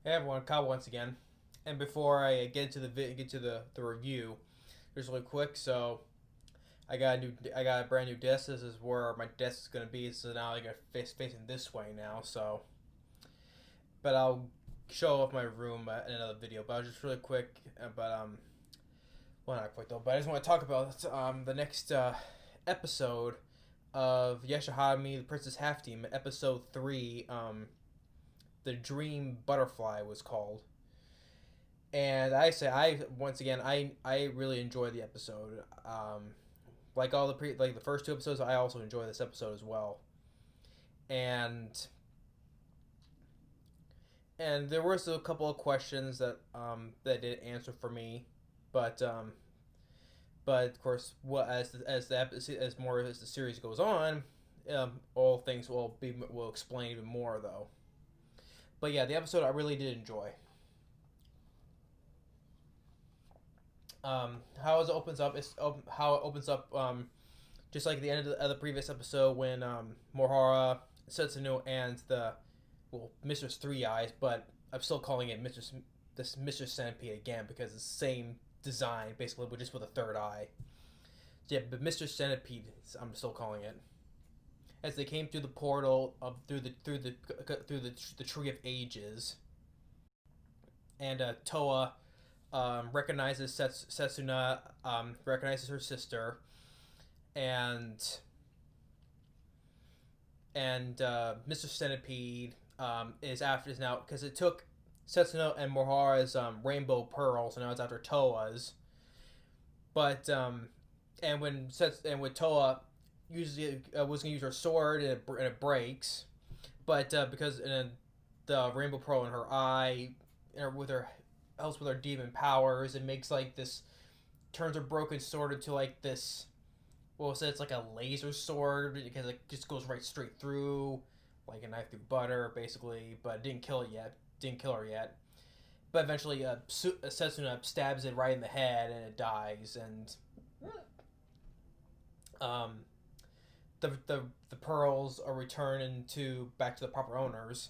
Hey everyone, Kyle once again. And before I get to the review, just really quick. So I got a brand new desk. This is where my desk is gonna be. So now I got facing this way now. So, but I'll show off my room in another video. But I was just really quick. Well, not quick though. But I just want to talk about the next episode of Yashahime, the Princess Half Team, episode 3. The Dream Butterfly was called. And I once again I really enjoyed the episode. Like like the first two episodes, I also enjoy this episode as well. And there was a couple of questions that did answer for me, but of course, what as more as the series goes on, all things will explain even more though. But yeah, the episode I really did enjoy. How it opens up is how it opens up. Just like the end of the previous episode when Mahara, Setsuna, and the Mistress Three Eyes, but I'm still calling it Mistress Centipede again because it's the same design basically, but just with a third eye. Yeah, but Mistress Centipede, I'm still calling it. As they came through the portal through the Tree of Ages, and Toa recognizes Setsuna, recognizes her sister, and Mr. Centipede is now because it took Setsuna and Mahara's rainbow pearls, and now it's after Toa's. But and when Toa usually was gonna use her sword and it breaks, but because the rainbow pearl in her eye, with her helps with her demon powers, it makes like this turns her broken sword into like this. Well, so it's like a laser sword because it just goes right straight through, like a knife through butter, basically. But it didn't kill it yet. Didn't kill her yet. But eventually, Setsuna stabs it right in the head, and it dies. And um, the pearls are returned back to the proper owners.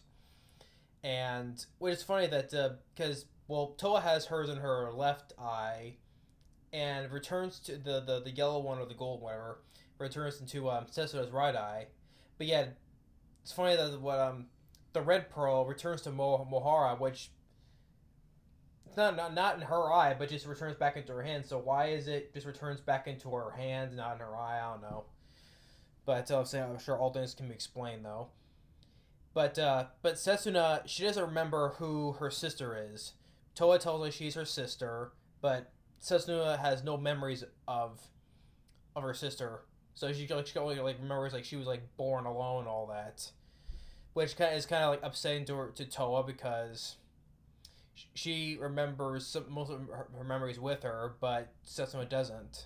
And which is funny that because Toa has hers in her left eye, and returns to the yellow one or the gold whatever returns into Setsuna's right eye. But yeah, it's funny that the red pearl returns to Mahara, which it's not in her eye, but just returns back into her hand. So why is it just returns back into her hand, not in her eye? I don't know. But I'm sure all things can be explained though. But Setsuna, she doesn't remember who her sister is. Toa tells her she's her sister, but Setsuna has no memories of her sister. So she only remembers like she was like born alone and all that, which is kind of like upsetting to Toa because she remembers most of her memories with her, but Setsuna doesn't,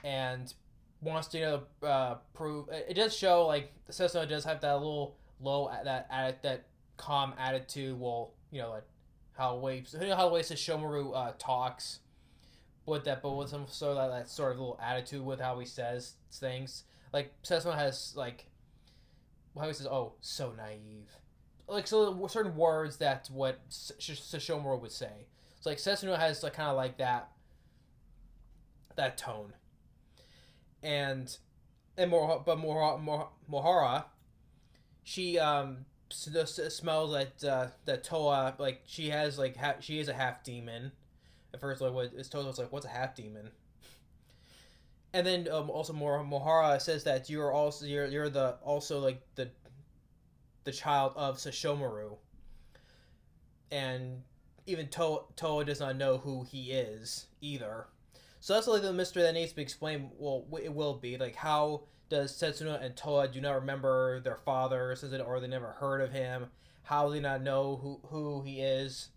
and wants to prove it does show like Setsuna does have that little low that calm attitude. Well, like how the way Sesshomaru talks but with some sort of that sort of little attitude with how he says things. Like Setsuna has like how he says, "Oh, so naive." Like so certain words that what Sesshomaru would say. It's like Setsuna has like kind of like that tone, and Mahara, she smells that Toa like she is a half demon. At first, like what is Toa was like, what's a half demon? And then also Mahara says that you're the also like the child of Sesshomaru, and even Toa does not know who he is either. So that's like the mystery that needs to be explained. Well, it will be like how does Setsuna and Toa do not remember their father, or they never heard of him? How do they not know who he is?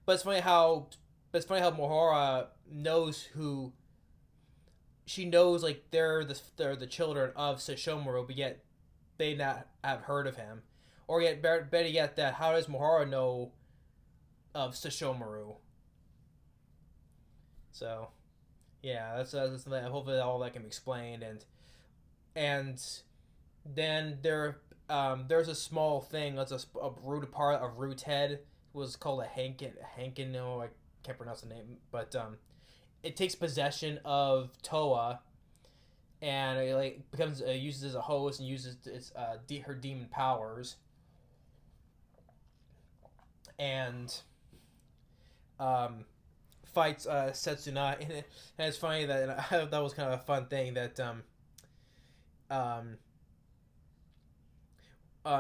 But it's funny how Mahora knows who. She knows like they're the children of Sesshomaru, but yet they not have heard of him, or yet better yet that how does Mahara know of Sesshomaru? So yeah, that's hopefully all that can be explained, and then there there's a small thing that's a root part of Root's head. It was called a Hankin. No, I can't pronounce the name, but it takes possession of Toa, and it like becomes uses as a host and uses her demon powers, and fights Setsuna. And it's funny that I thought that was kind of a fun thing that um,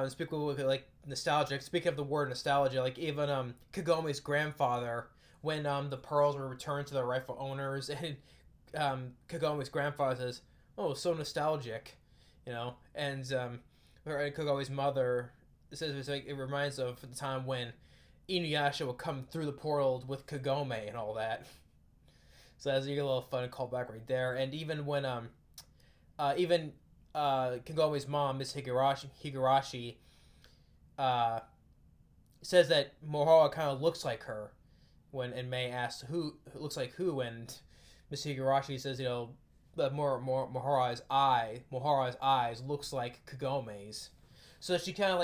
speaking of like nostalgic. Speaking of the word nostalgia, like even Kagome's grandfather, when the pearls were returned to their rightful owners, and Kagome's grandfather says, "Oh, so nostalgic," and Kagome's mother says it's like it reminds of the time when Inuyasha would come through the portal with Kagome and all that. So that's a little fun callback right there. And even when Kagome's mom, Miss Higurashi, says that Mahora kind of looks like her, and May asks who looks like who, and Miss Higurashi says, that Mahora's eyes looks like Kagome's. So she's kind of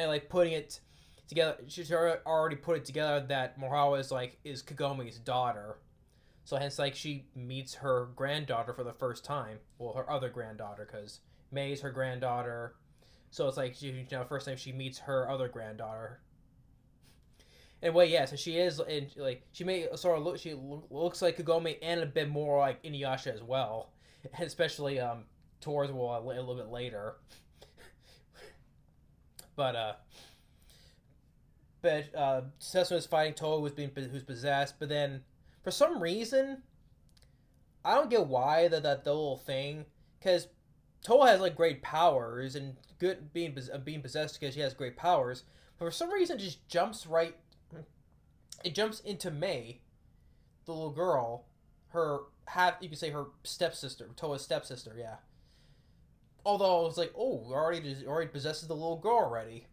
like putting it together. She's already put it together that Mahora is Kagome's daughter. So hence, like, she meets her granddaughter for the first time. Well, her other granddaughter, because May's her granddaughter. So it's like first time she meets her other granddaughter. Anyway, yeah. So she is, and like she may sort of look. She looks like Kagome and a bit more like Inuyasha as well, and especially towards a little bit later. But Setsuna is fighting Toa, who's possessed, but then for some reason, I don't get why the little thing, because Toa has like great powers and good being possessed because she has great powers, but for some reason it just jumps right. It jumps into May, the little girl, you could say her stepsister, Toa's stepsister, yeah. Although I was like, oh, already possesses the little girl already.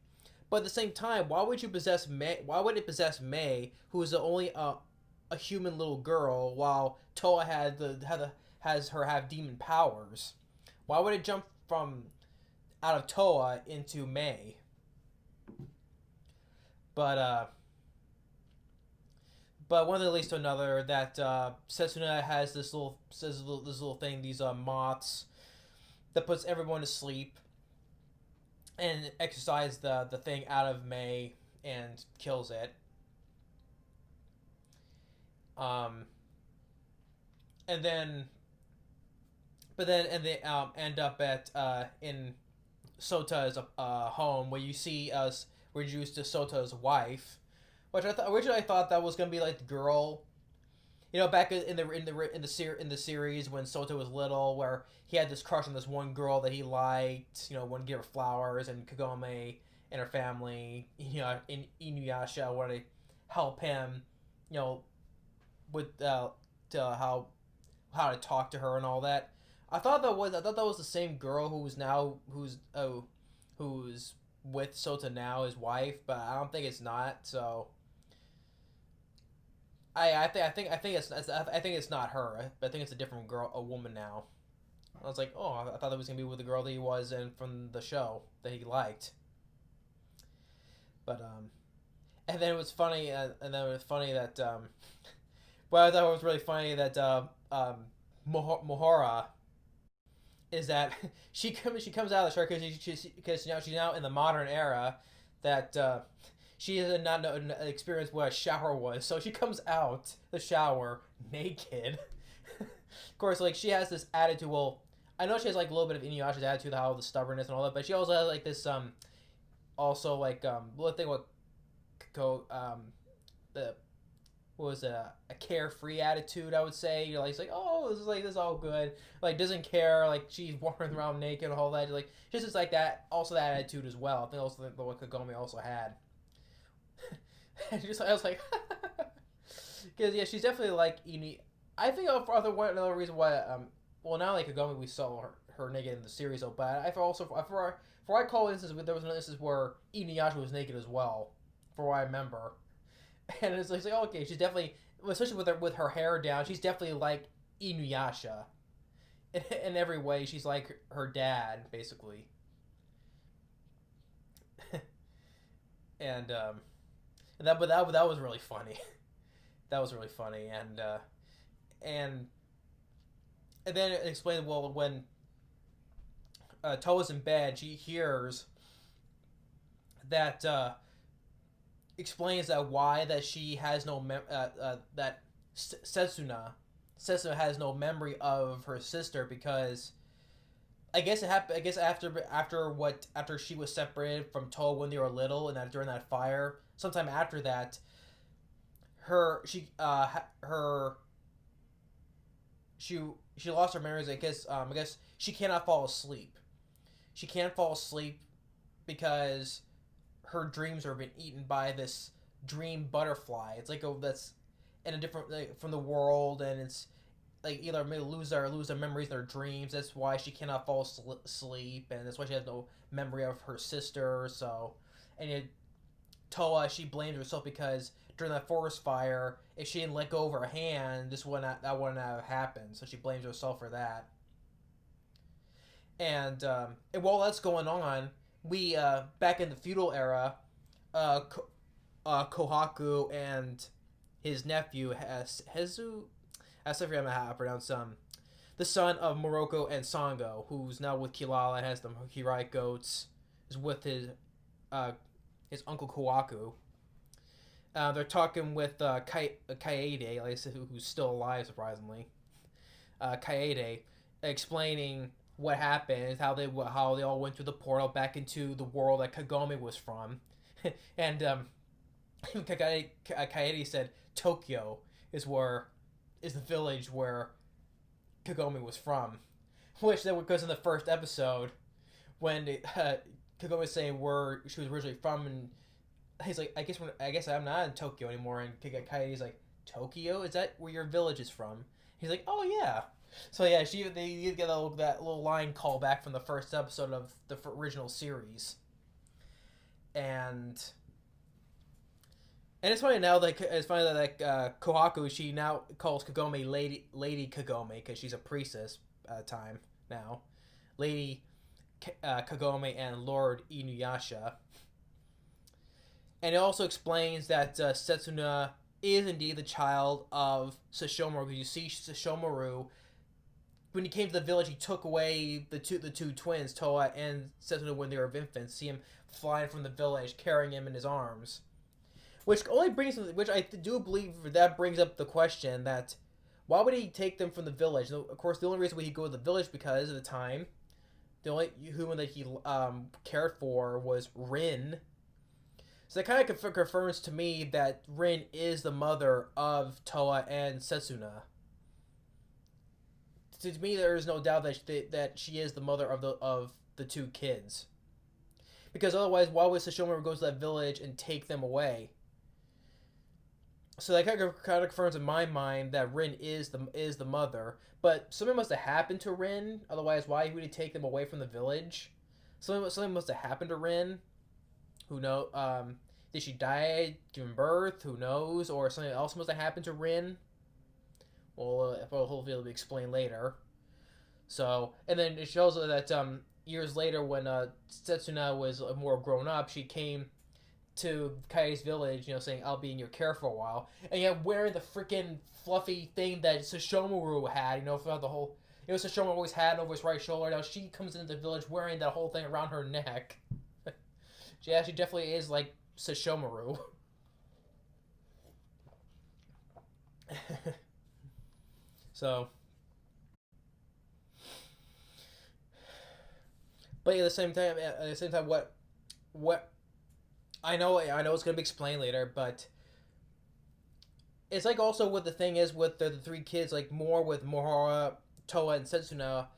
But at the same time, why would you possess May? Why would it possess May, who is only a human little girl, while Toa has her have demon powers? Why would it jump from out of Toa into May? But one thing leads to another. That Setsuna has this little thing, these moths that puts everyone to sleep, and exercise the thing out of May and kills it. And then they end up at in Sota's home, where you see us reduced to Sotos Wife, which I originally thought that was gonna be like the girl, back in the series when Sota was little, where he had this crush on this one girl that he liked, wouldn't give her flowers, and Kagome and her family, in Inuyasha wanted to help him, with to how to talk to her and all that. I thought that was the same girl who's with Sota now, his wife, but I don't think it's not. So I think it's not her. I think it's a different girl, a woman now. I was like, oh, I thought that was gonna be with the girl that he was in from the show that he liked. But and then it was funny, that well, I thought it was really funny that Mahora is that she comes out of the shower because she's now in the modern era, that she has not experienced what a shower was, so she comes out the shower naked. Of course, like, she has this attitude. Well, I know she has like a little bit of Inuyasha's attitude, how the stubbornness and all that, but she also has like this also like little thing with the what was it, a carefree attitude, I would say. It's like, oh, this is all good. Like, doesn't care. Like, she's wandering around naked and all that. Like, just like that. Also, that attitude as well. I think also what Kagome also had. I was like, because yeah, she's definitely like Ini. I think another reason why well, now like Kagome, we saw her naked in the series, though. But for I call instance, there was an instance where Inuyasha was naked as well, for what I remember. And it's like, okay, she's definitely, especially with her hair down, she's definitely like Inuyasha. In every way, she's like her dad, basically. and that was really funny. That was really funny, and and then it explained, well, when Toa's in bed, she hears that explains that why that she has no that Setsuna has no memory of her sister, because I guess it happened. I guess after she was separated from Toa when they were little, and that during that fire, sometime after that, her she lost her memories. I guess she cannot fall asleep. She can't fall asleep because her dreams are being eaten by this dream butterfly. It's like that's in a different, like, from the world, and it's like either may lose their memories, their dreams. That's why she cannot fall asleep, and that's why she has no memory of her sister. So, and Toa, she blames herself because during that forest fire, if she didn't let go of her hand, that wouldn't have happened. So she blames herself for that. And while that's going on, we back in the feudal era, Kohaku and his nephew Hezu. I still forget how to pronounce the son of Morocco and Sango, who's now with Kilala and has the Hirai goats, is with his uncle Kohaku. They're talking with Kaede, like I said, who's still alive, surprisingly. Kaede, explaining what happened, how they all went through the portal back into the world that Kagome was from, and Kaede said Tokyo is the village where Kagome was from, which then goes in the first episode when Kagome was saying where she was originally from, and he's like, I guess I'm not in Tokyo anymore, and Kaede's like, Tokyo? Is that where your village is from? He's like, oh yeah. So yeah, they get that little line call back from the first episode of the original series, and it's funny now that Kohaku, she now calls Kagome Lady Kagome because she's a priestess at the time now, Lady Kagome and Lord Inuyasha, and it also explains that Setsuna is indeed the child of Sesshomaru. Because you see Sesshomaru, when he came to the village, he took away the two twins, Toa and Setsuna, when they were infants. See him flying from the village, carrying him in his arms. Which I do believe that brings up the question that why would he take them from the village? Of course, the only reason why he'd go to the village because at the time, the only human that he cared for was Rin. So that kind of confirms to me that Rin is the mother of Toa and Setsuna. To me, there is no doubt that she is the mother of the two kids. Because otherwise, why would Sesshomaru go to that village and take them away? So that kind of confirms in my mind that Rin is the mother. But something must have happened to Rin. Otherwise, why would he take them away from the village? Something must have happened to Rin. Who knows? Did she die giving birth? Who knows? Or something else must have happened to Rin. Well, hopefully it'll be explained later. So, and then it shows that years later, when Setsuna was more grown up, she came to Kaede's village, saying, I'll be in your care for a while. And yet wearing the freaking fluffy thing that Sesshomaru had, throughout the whole... Sesshomaru always had over his right shoulder. Now she comes into the village wearing that whole thing around her neck. She definitely is like Sesshomaru. So... But at the same time, what I know it's gonna be explained later, but it's like also what the thing is with the three kids, like more with Mahora, Toa, and Setsuna.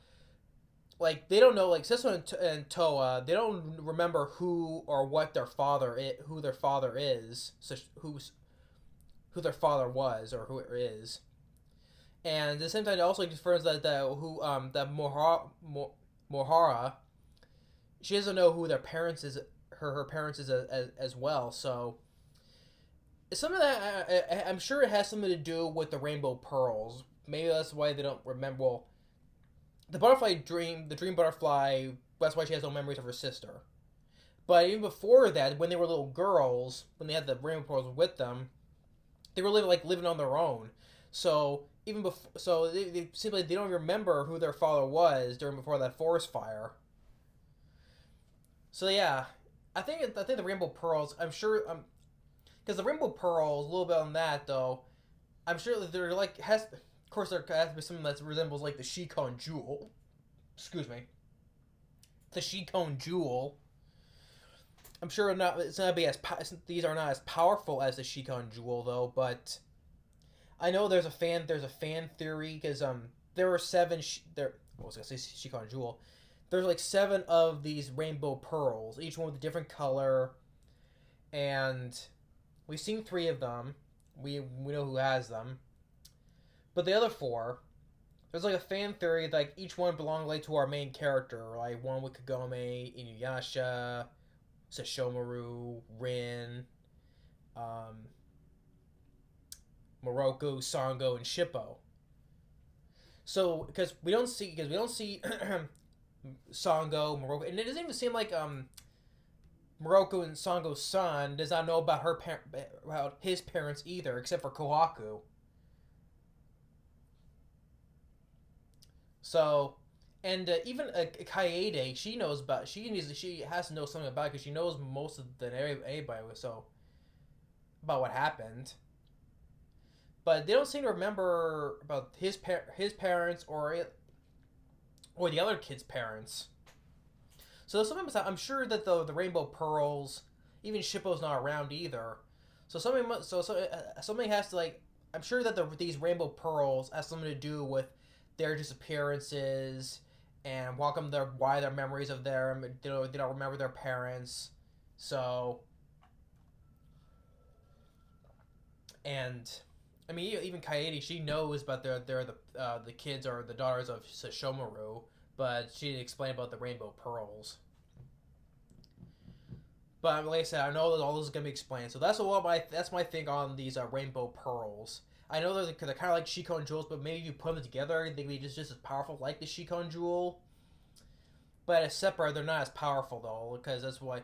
Like they don't know, like Setsuna and Toa, they don't remember who or what who their father is, who their father was or who it is, and at the same time, it also confirms that Mahara, she doesn't know who their parents is. Her parents is as well. So it's something that I'm sure it has something to do with the rainbow pearls. Maybe that's why they don't remember. Well, the dream butterfly. That's why she has no memories of her sister. But even before that, when they were little girls, when they had the rainbow pearls with them, they were living on their own. So even before, so they simply they don't remember who their father was during before that forest fire. So yeah, I think the rainbow pearls. I'm sure because the rainbow pearls a little bit on that though. I'm sure that they're like has of course there has to be something that resembles like the Shikon jewel. Excuse me, the Shikon jewel. I'm sure it's not be as these are not as powerful as the Shikon jewel though, but I know there's a fan theory because there were there what was I gonna say Shikon jewel. There's like seven of these rainbow pearls, each one with a different color, and we've seen three of them. We know who has them, but the other four, there's like a fan theory like each one belonged like to our main character, like one with Kagome, Inuyasha, Sesshomaru, Rin, um, Morocco, Sango, and Shippo. So because we don't see Sango, Morocco, and it doesn't even seem like Morocco and Sango's son does not know about about his parents either, except for Kohaku. So, and even Kaede, she has to know something about it because she knows most of the anybody. So about what happened, but they don't seem to remember about his parents or the other kid's parents. So there's something I'm sure that the Rainbow Pearls, even Shippo's not around either. Something has to like. I'm sure that these Rainbow Pearls has something to do with their disappearances and welcome their memories of them. They don't remember their parents. So and I mean even Kaede, she knows about the kids are the daughters of Sesshomaru, but she didn't explain about the Rainbow Pearls. But like I said, I know that all this is gonna be explained. So that's my thing on these Rainbow Pearls. I know they're kind of like Shikon jewels, but maybe if you put them together, they can be just as powerful like the Shikon jewel. But as separate, they're not as powerful though, because that's why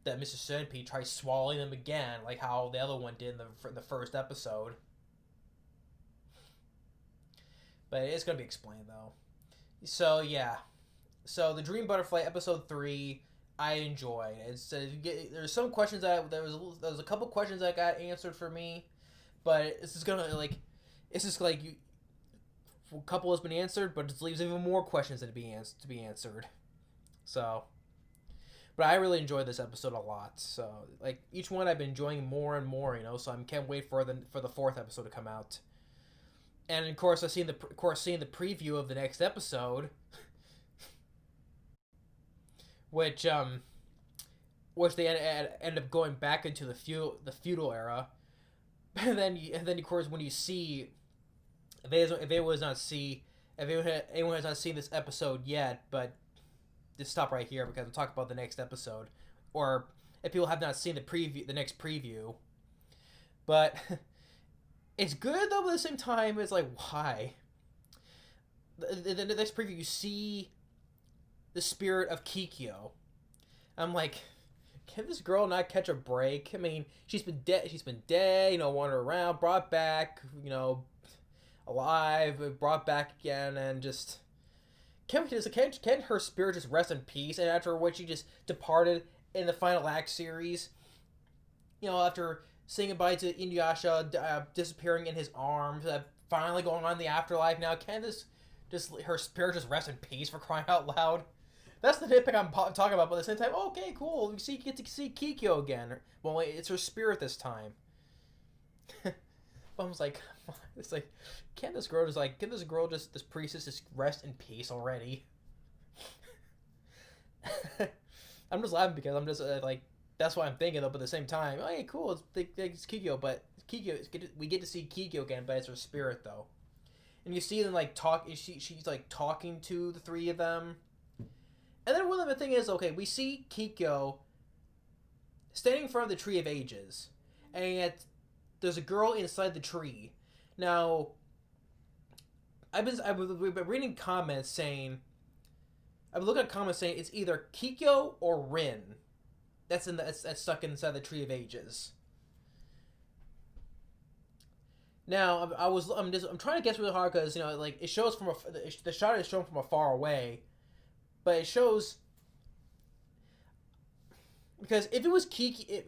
that Mr. Centipede tries swallowing them again, like how the other one did in the first episode. But it's gonna be explained though. So yeah, so the Dream Butterfly episode 3, I enjoyed. There's some questions there was a couple questions that got answered for me, but it's just like a couple has been answered, but it leaves even more questions to be answered. So, but I really enjoyed this episode a lot. So like each one I've been enjoying more and more, So I can't wait for the fourth episode to come out. And of course, seeing the preview of the next episode, which which they end up going back into the feudal era. And then of course when you see if anyone has not seen this episode yet, but just stop right here because I'm talking about the next episode, or if people have not seen the next preview, but it's good though. But at the same time, it's like why the next preview you see the spirit of Kikyo. I'm like, can this girl not catch a break? I mean, she's been dead. She's been dead. Wandering around, brought back. Alive, brought back again, and just can her spirit just rest in peace? And after what she just departed in the final act series, after saying goodbye to Inuyasha, disappearing in his arms, finally going on in the afterlife. Now, can this just her spirit just rest in peace for crying out loud? That's the nitpick I'm talking about, but at the same time, okay, cool. You get to see Kikyo again. Well, it's her spirit this time. But I was like, it's like, this priestess just rest in peace already? I'm just laughing because I'm just like, that's what I'm thinking though. But at the same time, hey, cool, it's Kikyo, but we get to see Kikyo again, but it's her spirit though. And you see them like she's like talking to the three of them. And then one of the thing is, okay, we see Kikyo standing in front of the Tree of Ages, and yet there's a girl inside the tree. Now, I've been reading comments saying, I've been looking at comments saying it's either Kikyo or Rin. that's stuck inside the Tree of Ages. Now I'm trying to guess really hard because like it shows the shot is shown from a far away, but it shows because if it was if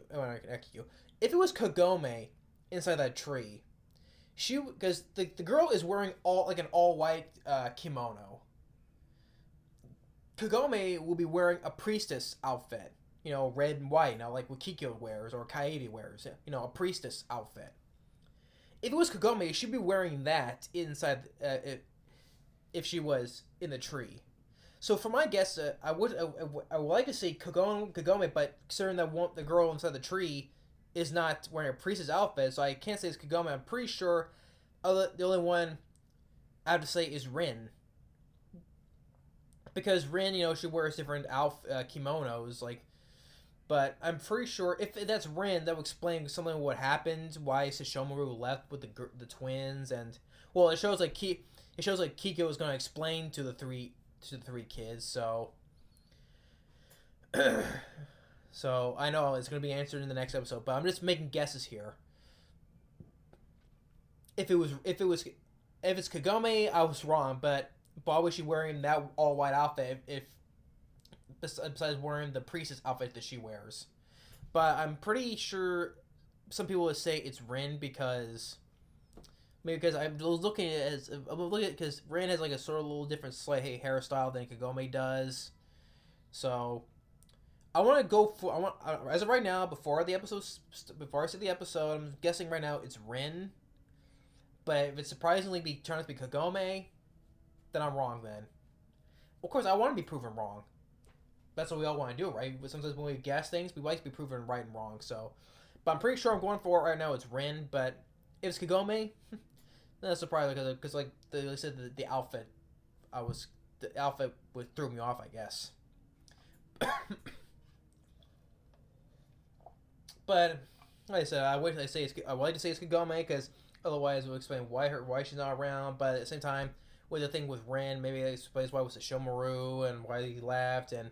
it was Kagome inside that tree, because the girl is wearing an all white kimono. Kagome will be wearing a priestess outfit, red and white, like what Kikyo wears or Kaede wears, a priestess outfit. If it was Kagome, she'd be wearing that inside if she was in the tree. So for my guess, I would like to say Kagome, but considering that the girl inside the tree is not wearing a priestess outfit, so I can't say it's Kagome. I'm pretty sure the only one I have to say is Rin. Because Rin, she wears different kimonos, but I'm pretty sure if that's Rin, that would explain something of what happened, why Sesshomaru left with the twins, and it shows like Kiko is going to explain to the three kids, so so I know it's going to be answered in the next episode, but I'm just making guesses here. If it's Kagome, I was wrong, but why was she wearing that all white outfit if besides wearing the priestess outfit that she wears? But I'm pretty sure some people would say it's Rin because I was looking at because Rin has like a sort of little different slight hairstyle than Kagome does. So I want to go for as of right now before I see the episode, I'm guessing right now it's Rin. But if it surprisingly turns out to be Kagome, then I'm wrong then. Of course, I want to be proven wrong. That's what we all want to do, right? Sometimes when we guess things, we like to be proven right and wrong. So, but I'm pretty sure I'm going for it right now. It's Rin, but if it's Kagome, that's surprising because like they said the outfit, threw me off, I guess. But like I said, I would like to say it's Kagome because otherwise it would explain why she's not around. But at the same time, with the thing with Ren, maybe that explains why it was Sesshomaru and why he left, and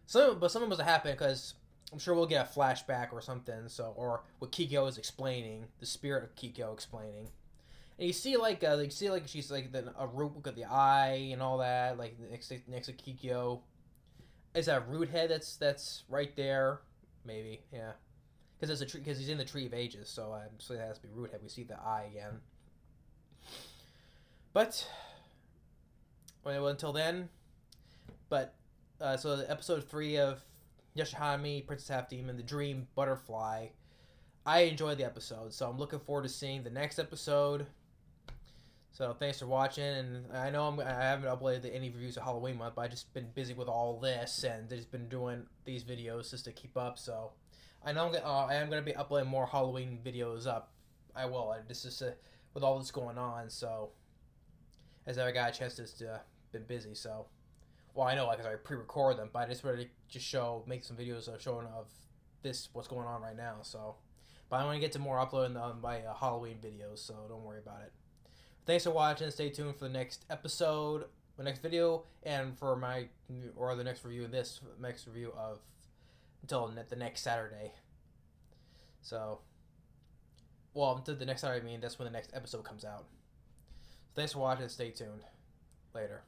something must have happened because I'm sure we'll get a flashback or something. So, or what Kikyo is explaining, the spirit of Kikyo explaining, and you see she's like a root with the eye and all that, like next to Kikyo. Is that a root head that's right there? Maybe, yeah. Because he's in the Tree of Ages, so it has to be root head. We see the eye again. But well, until then. But so episode 3 of Yashahime, Princess Half Demon, The Dream Butterfly. I enjoyed the episode, so I'm looking forward to seeing the next episode. So thanks for watching, and I know I haven't uploaded any reviews of Halloween month, but I've just been busy with all this and just been doing these videos just to keep up. So I know I am gonna be uploading more Halloween videos up. I will. This is with all this going on, so as I got a chance to been busy. So I know because I pre-record them, but I just wanted to just make some videos showing of what's going on right now. So, but I want to get to more uploading my Halloween videos, so don't worry about it. Thanks for watching. Stay tuned for the next episode, the next video, and for the next review of until the next Saturday. So, until the next Saturday, that's when the next episode comes out. Thanks for watching. Stay tuned. Later.